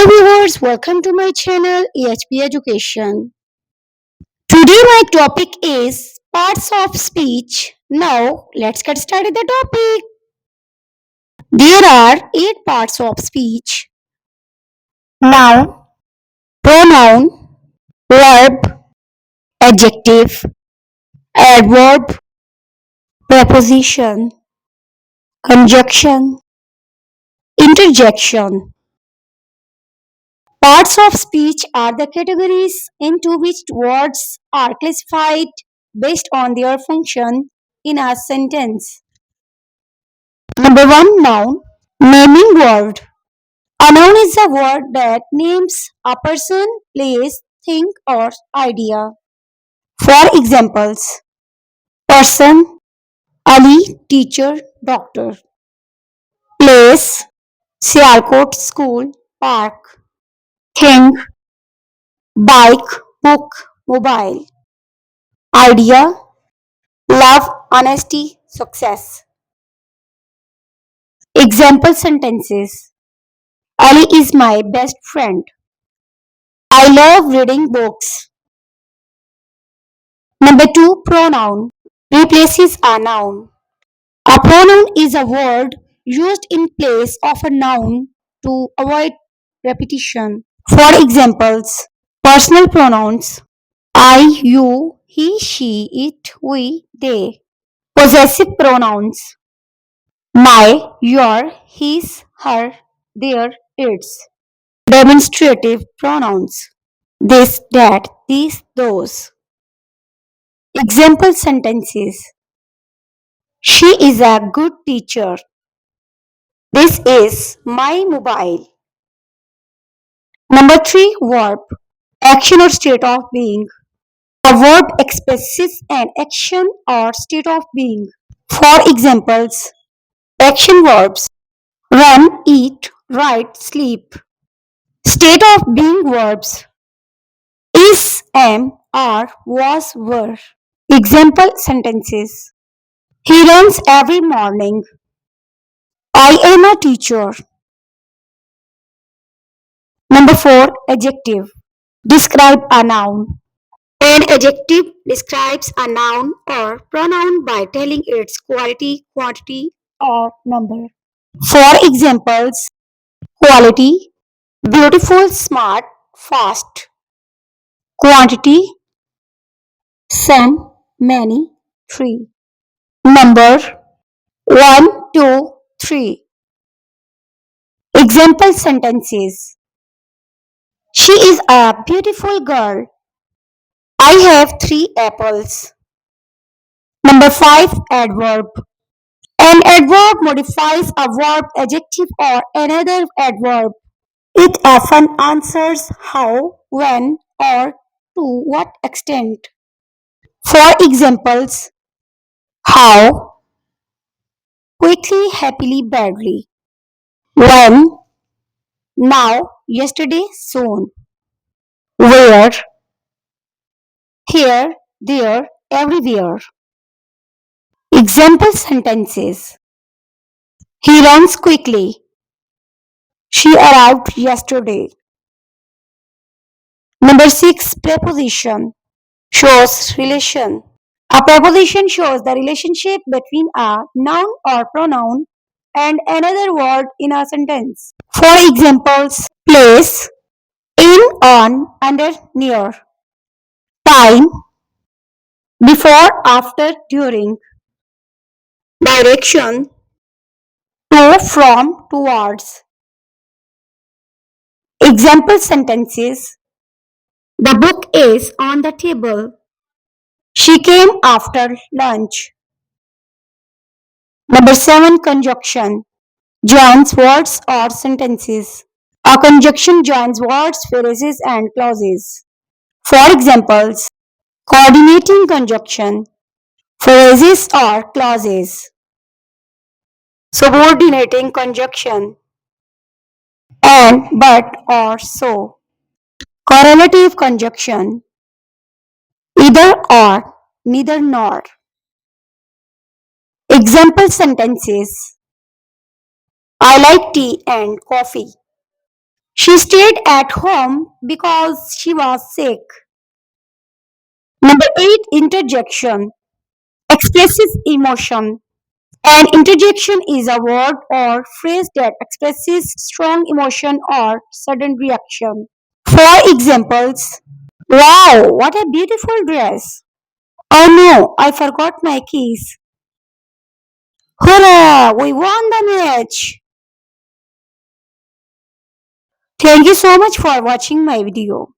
viewers, welcome to my channel EHP Education. Today my topic is parts of speech. Now let's get started the topic. There are 8 parts of speech: noun, pronoun, verb, adjective, adverb, preposition, conjunction, interjection. Parts of speech are the categories into which words are classified based on their function in a sentence. Number 1, noun. Naming word. A noun is a word that names a person, place, thing or idea. For examples: person, Ali, teacher, doctor. Place, Sialkot school, park. Thing, bike, book, mobile. Idea, love, honesty, success. Example sentences: Ali is my best friend. I love reading books. Number 2, pronoun. Replaces a noun. A pronoun is a word used in place of a noun to avoid repetition. For examples: personal pronouns: I, you, he, she, it, we, they. Possessive pronouns: my, your, his, her, their, its. Demonstrative pronouns: this, that, these, those. Example sentences: she is a good teacher. This is my mobile. Number 3, verb. Action or state of being. A verb expresses an action or state of being. For examples: action verbs: run, eat, write, sleep. State of being verbs: is, am, are, was, were. Example sentences: he runs every morning. I am a teacher. Number 4, adjective. Describe a noun. An adjective describes a noun or pronoun by telling its quality, quantity, or number. For examples: quality, beautiful, smart, fast. Quantity, some, many, 3. Number, 1, 2, 3. Example sentences: she is a beautiful girl. I have 3 apples. Number 5, adverb. An adverb modifies a verb, adjective, or another adverb. It often answers how, when, or to what extent. For examples: how, quickly, happily, badly. When, now, yesterday, soon. Where, here, there, everywhere. Example sentences: he runs quickly. She arrived yesterday. Number 6, preposition. Shows relation. A preposition shows the relationship between a noun or pronoun and another word in a sentence. For examples: place, in, on, under, near. Time, before, after, during. Direction, to, from, towards. Example sentences: the book is on the table. She came after lunch. Number 7, conjunction. Joins words or sentences. A conjunction joins words, phrases, and clauses. For examples: coordinating conjunction, phrases or clauses. Subordinating conjunction, and, but, or, so. Correlative conjunction, either or, neither nor. Example sentences: I like tea and coffee. She stayed at home because she was sick. Number 8, interjection expresses emotion. An interjection is a word or phrase that expresses strong emotion or sudden reaction. For examples, wow, what a beautiful dress. Oh no, I forgot my keys. Hurrah, we won the match. Thank you so much for watching my video.